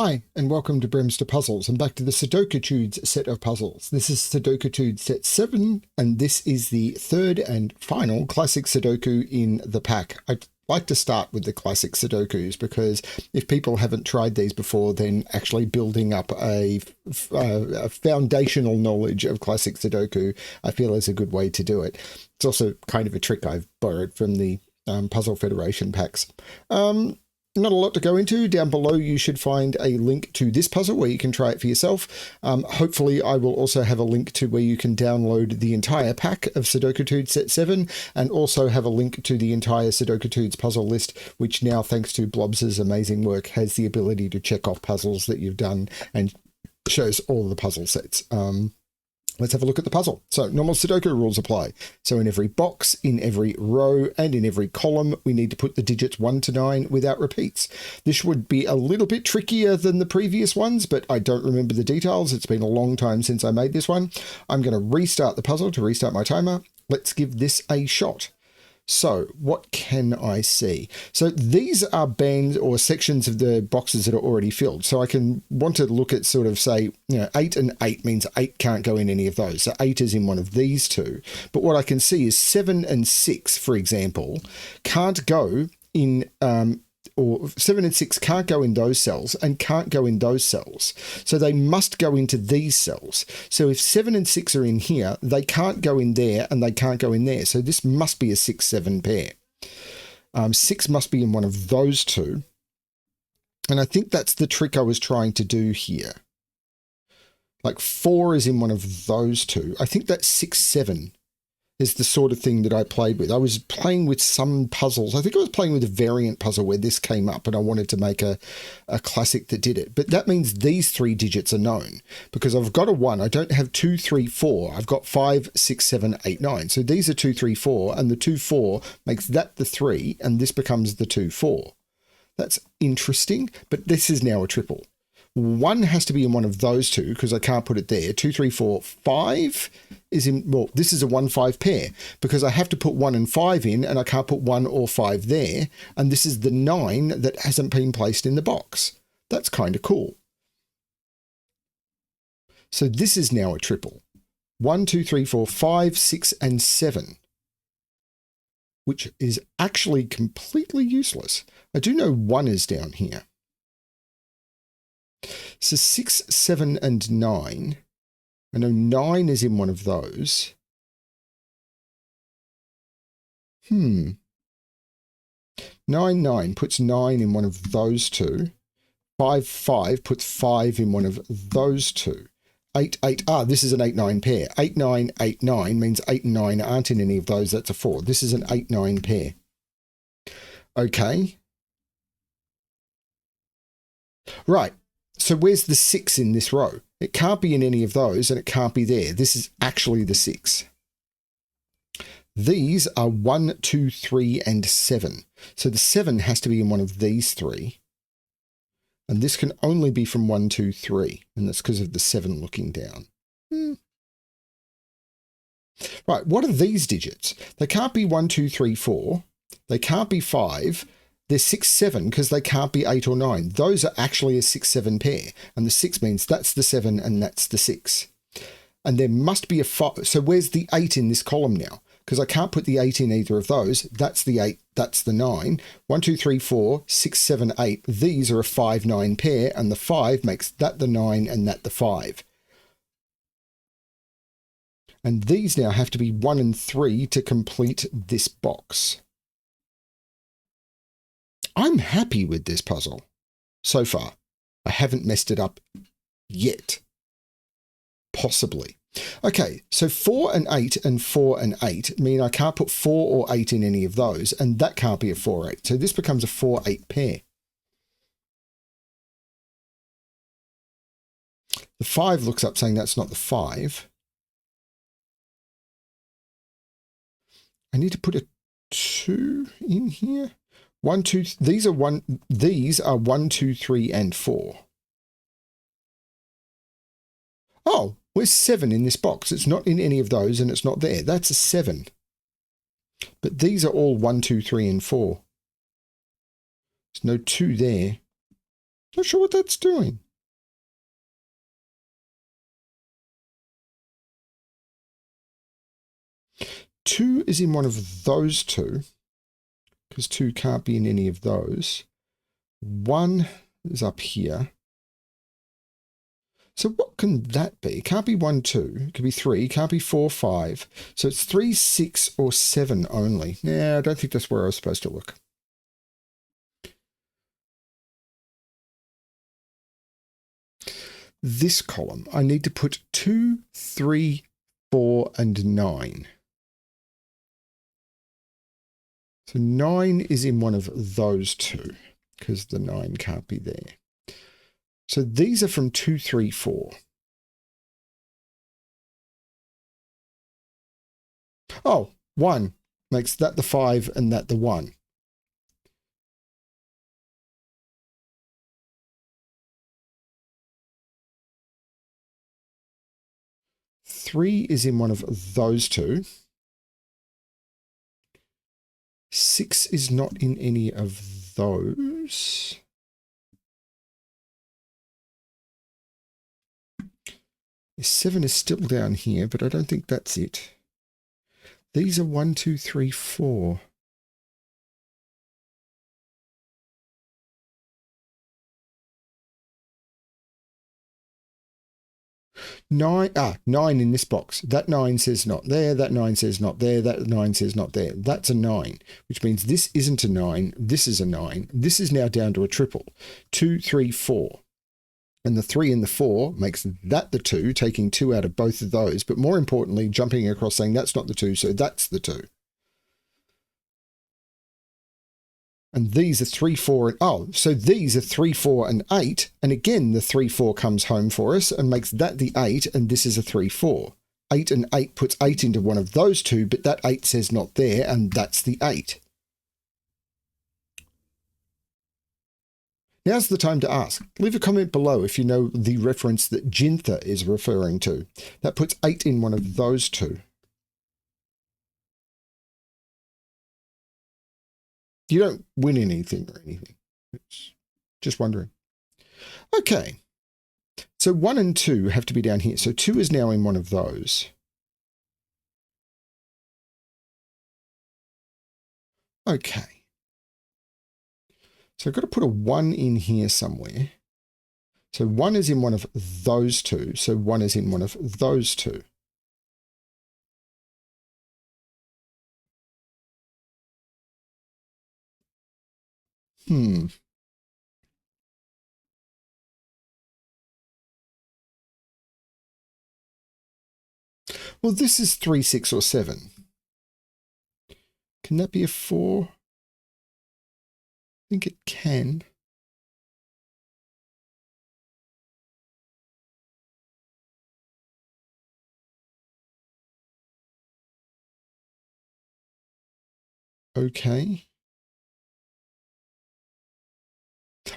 Hi, and welcome to BremSter Puzzles, and back to the Sudokétudes set of puzzles. This is Sudokétudes set 7, and this is the third and final classic Sudoku in the pack. I'd like to start with the classic Sudokus, because if people haven't tried these before, then actually building up a foundational knowledge of classic Sudoku, I feel is a good way to do it. It's also kind of a trick I've borrowed from the Puzzle Federation packs. Not a lot to go into. Down below you should find a link to this puzzle where you can try it for yourself. Hopefully I will also have a link to where you can download the entire pack of Sudokétudes set 7, and also have a link to the entire Sudokétudes puzzle list, which now, thanks to Blobs' amazing work, has the ability to check off puzzles that you've done and shows all the puzzle sets. Let's have a look at the puzzle. So normal Sudoku rules apply. So in every box, in every row, and in every column, we need to put the digits 1 to 9 without repeats. This would be a little bit trickier than the previous ones, but I don't remember the details. It's been a long time since I made this one. I'm going to restart the puzzle to restart my timer. Let's give this a shot. So what can I see? So these are bands or sections of the boxes that are already filled. So I can want to look at sort of say, 8 and 8 means 8 can't go in any of those. So 8 is in one of these two. But what I can see is 7 and 6, for example, can't go in, or 7 and 6 can't go in those cells and can't go in those cells. So they must go into these cells. So if 7 and 6 are in here, they can't go in there and they can't go in there. So this must be a 6-7 pair. 6 must be in one of those two. And I think that's the trick I was trying to do here. Like 4 is in one of those two. I think that 6-7 is the sort of thing that I played with. I was playing with some puzzles. I think I was playing with a variant puzzle where this came up and I wanted to make a classic that did it. But that means these 3 digits are known, because I've got a 1. I don't have 2, 3, 4. I've got 5, 6, 7, 8, 9. So these are 2, 3, 4, and the 2, 4 makes that the 3, and this becomes the 2, 4. That's interesting, but this is now a triple. 1 has to be in one of those two because I can't put it there. 2, 3, 4, 5 is in, well, this is a 1-5 pair because I have to put 1 and 5 in and I can't put 1 or 5 there. And this is the 9 that hasn't been placed in the box. That's kind of cool. So this is now a triple. 1, 2, 3, 4, 5, 6, and 7, which is actually completely useless. I do know 1 is down here. So 6, 7, and 9. I know 9 is in one of those. 9, 9 puts 9 in one of those two. 5, 5 puts 5 in one of those two. 8, 8, this is an 8, 9 pair. 8, 9, 8, 9 means 8 and 9 aren't in any of those. That's a 4. This is an 8, 9 pair. Okay. Right. So where's the 6 in this row? It can't be in any of those, and it can't be there. This is actually the 6. These are 1, 2, 3, and 7. So the 7 has to be in one of these 3. And this can only be from 1, 2, 3. And that's because of the 7 looking down. Right, what are these digits? They can't be 1, 2, 3, 4. They can't be 5. They're 6, 7 because they can't be 8 or 9. Those are actually a 6, 7 pair. And the 6 means that's the 7 and that's the 6. And there must be a 5. So where's the 8 in this column now? Because I can't put the 8 in either of those. That's the 8. That's the 9. 1, 2, 3, 4, 6, 7, 8. These are a 5, 9 pair. And the 5 makes that the 9 and that the 5. And these now have to be 1 and 3 to complete this box. I'm happy with this puzzle so far. I haven't messed it up yet. Possibly. Okay, so 4 and 8 and 4 and 8 mean I can't put 4 or 8 in any of those, and that can't be a 4, 8. So this becomes a 4, 8 pair. The 5 looks up saying that's not the 5. I need to put a 2 in here. 1, 2, these are 1, 2, 3, and 4. Oh, where's 7 in this box? It's not in any of those and it's not there. That's a 7. But these are all 1, 2, 3, and 4. There's no 2 there. Not sure what that's doing. Two is in one of those two, because 2 can't be in any of those. 1 is up here. So what can that be? It can't be 1, 2. It could be 3. It can't be 4, 5. So it's 3, 6, or 7 only. Yeah, I don't think that's where I was supposed to look. This column, I need to put 2, 3, 4, and 9. So 9 is in one of those two, because the 9 can't be there. So these are from 2, 3, 4. Oh, 1 makes that the 5 and that the 1. Three is in one of those two. 6 is not in any of those. The 7 is still down here, but I don't think that's it. These are 1, 2, 3, 4. Nine in this box. That 9 says not there, that 9 says not there, that 9 says not there. That's a 9, which means this isn't a 9, this is a 9. This is now down to a triple. 2, 3, 4. And the 3 and the 4 makes that the 2, taking 2 out of both of those, but more importantly, jumping across saying that's not the 2, so that's the 2. And these are 3, 4, and oh, so these are 3, 4, and 8. And again, the 3, 4 comes home for us and makes that the 8, and this is a 3, 4. 8 and 8 puts 8 into one of those two, but that 8 says not there, and that's the 8. Now's the time to ask. Leave a comment below if you know the reference that Jintha is referring to. That puts 8 in one of those two. You don't win anything or anything. It's just wondering. Okay. So 1 and 2 have to be down here. So 2 is now in one of those. Okay. So I've got to put a 1 in here somewhere. So 1 is in one of those two. So 1 is in one of those two. Well, this is 3, 6, or 7. Can that be a 4? I think it can. Okay.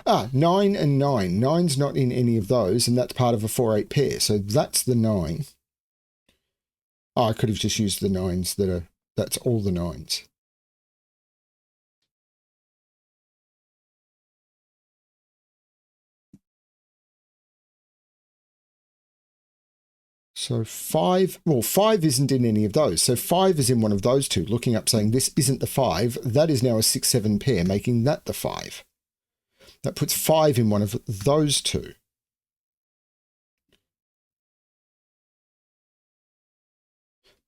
9 and 9. 9's not in any of those, and that's part of a 4, 8 pair. So that's the 9. Oh, I could have just used the 9s that's all the 9s. So 5, well, 5 isn't in any of those. So 5 is in one of those two, looking up saying this isn't the 5. That is now a 6, 7 pair, making that the 5. That puts 5 in one of those two.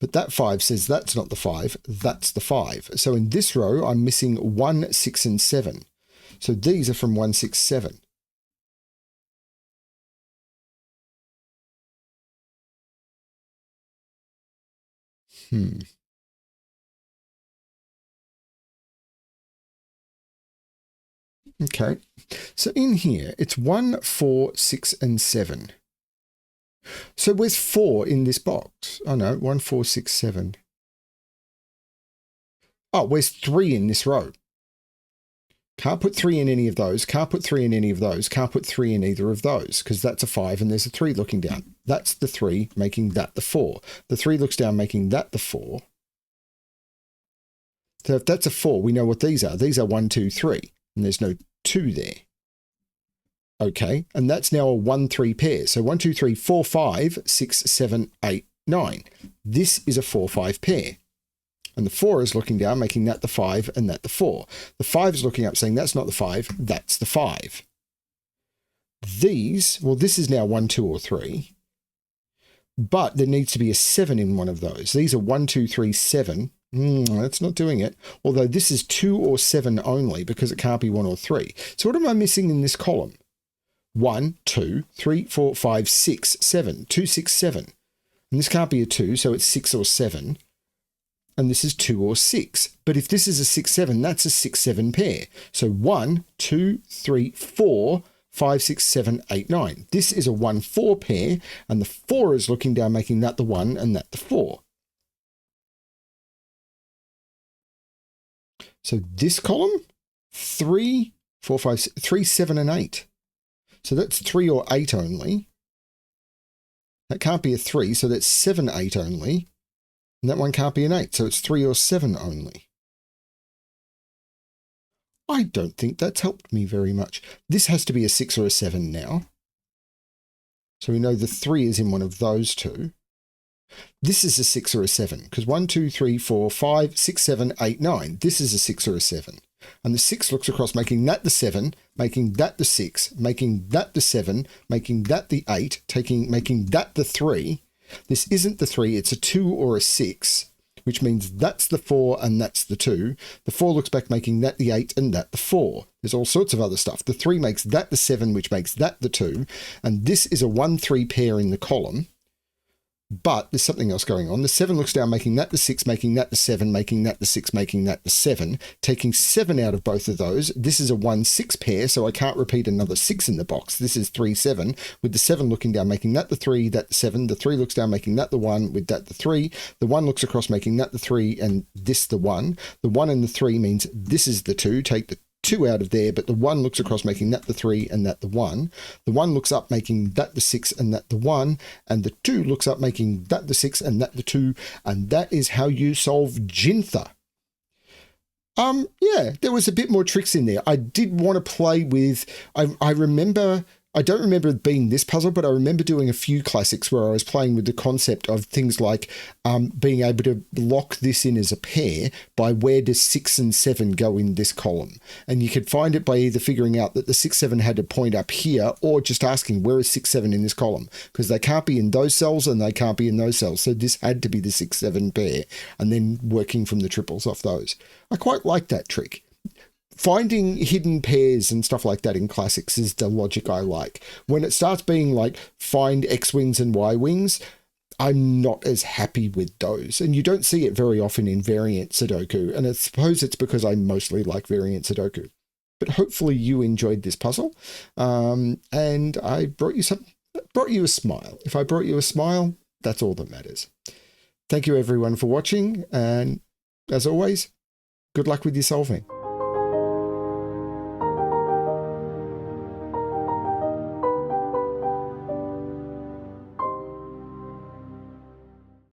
But that 5 says that's not the 5, that's the 5. So in this row, I'm missing 1, 6, and 7. So these are from 1, 6, 7. Okay, so in here, it's 1, 4, 6, and 7. So where's 4 in this box? Oh no, 1, 4, 6, 7. Oh, where's 3 in this row? Can't put 3 in any of those, can't put 3 in any of those, can't put 3 in either of those, because that's a 5 and there's a 3 looking down. That's the 3, making that the 4. The 3 looks down, making that the 4. So if that's a 4, we know what these are. These are 1, 2, 3, and there's no 2 there. Okay, and that's now a 1-3 pair. So 1, 2, 3, 4, 5, 6, 7, 8, 9. This is a 4-5 pair. And the 4 is looking down, making that the 5 and that the 4. The 5 is looking up, saying that's not the 5, that's the 5. These, well, this is now 1, 2, or 3. But there needs to be a 7 in one of those. These are 1, 2, 3, 7. That's not doing it. Although this is 2 or 7 only because it can't be 1 or 3. So what am I missing in this column? 1, 2, 3, 4, 5, 6, 7. 2, 6, 7. And this can't be a 2, so it's 6 or 7. And this is 2 or 6. But if this is a 6, 7, that's a 6, 7 pair. So 1, 2, 3, 4, 5, 6, 7, 8, 9. This is a 1, 4 pair, and the 4 is looking down, making that the 1 and that the 4. So this column, 3, 4, 5, 3, 7, and 8. So that's 3 or 8 only. That can't be a 3, so that's 7, 8 only. And that one can't be an 8, so it's 3 or 7 only. I don't think that's helped me very much. This has to be a 6 or a 7 now. So we know the 3 is in one of those two. This is a 6 or a 7, because 1, 2, 3, 4, 5, 6, 7, 8, 9. This is a 6 or a 7. And the 6 looks across, making that the 7, making that the 6, making that the 7, making that the 8, making that the 3. This isn't the 3, it's a 2 or a 6, which means that's the 4 and that's the 2. The 4 looks back, making that the 8 and that the 4. There's all sorts of other stuff. The 3 makes that the 7, which makes that the 2. And this is a 1-3 pair in the column. But there's something else going on. The 7 looks down, making that the 6, making that the 7, making that the 6, making that the 7, taking 7 out of both of those. This is a 1-6 pair, so I can't repeat another 6 in the box. This is 3-7, with the 7 looking down, making that the 3, that the 7. The 3 looks down, making that the 1, with that the 3. The 1 looks across, making that the 3, and this the 1. The 1 and the 3 means this is the 2. Take the 2 out of there, but the 1 looks across, making that the 3 and that the 1. The 1 looks up, making that the 6 and that the 1. And the 2 looks up, making that the 6 and that the 2. And that is how you solve Jintha. Yeah, there was a bit more tricks in there. I did want to play with, I don't remember it being this puzzle, but I remember doing a few classics where I was playing with the concept of things like being able to lock this in as a pair by where does 6 and 7 go in this column. And you could find it by either figuring out that the 6, 7 had to point up here or just asking where is 6, 7 in this column, because they can't be in those cells and they can't be in those cells. So this had to be the 6, 7 pair and then working from the triples off those. I quite like that trick. Finding hidden pairs and stuff like that in classics is the logic I like. When it starts being like find X wings and Y wings, I'm not as happy with those. And you don't see it very often in variant Sudoku. And I suppose it's because I mostly like variant Sudoku. But hopefully you enjoyed this puzzle. And I brought you a smile. If I brought you a smile, that's all that matters. Thank you everyone for watching. And as always, good luck with your solving.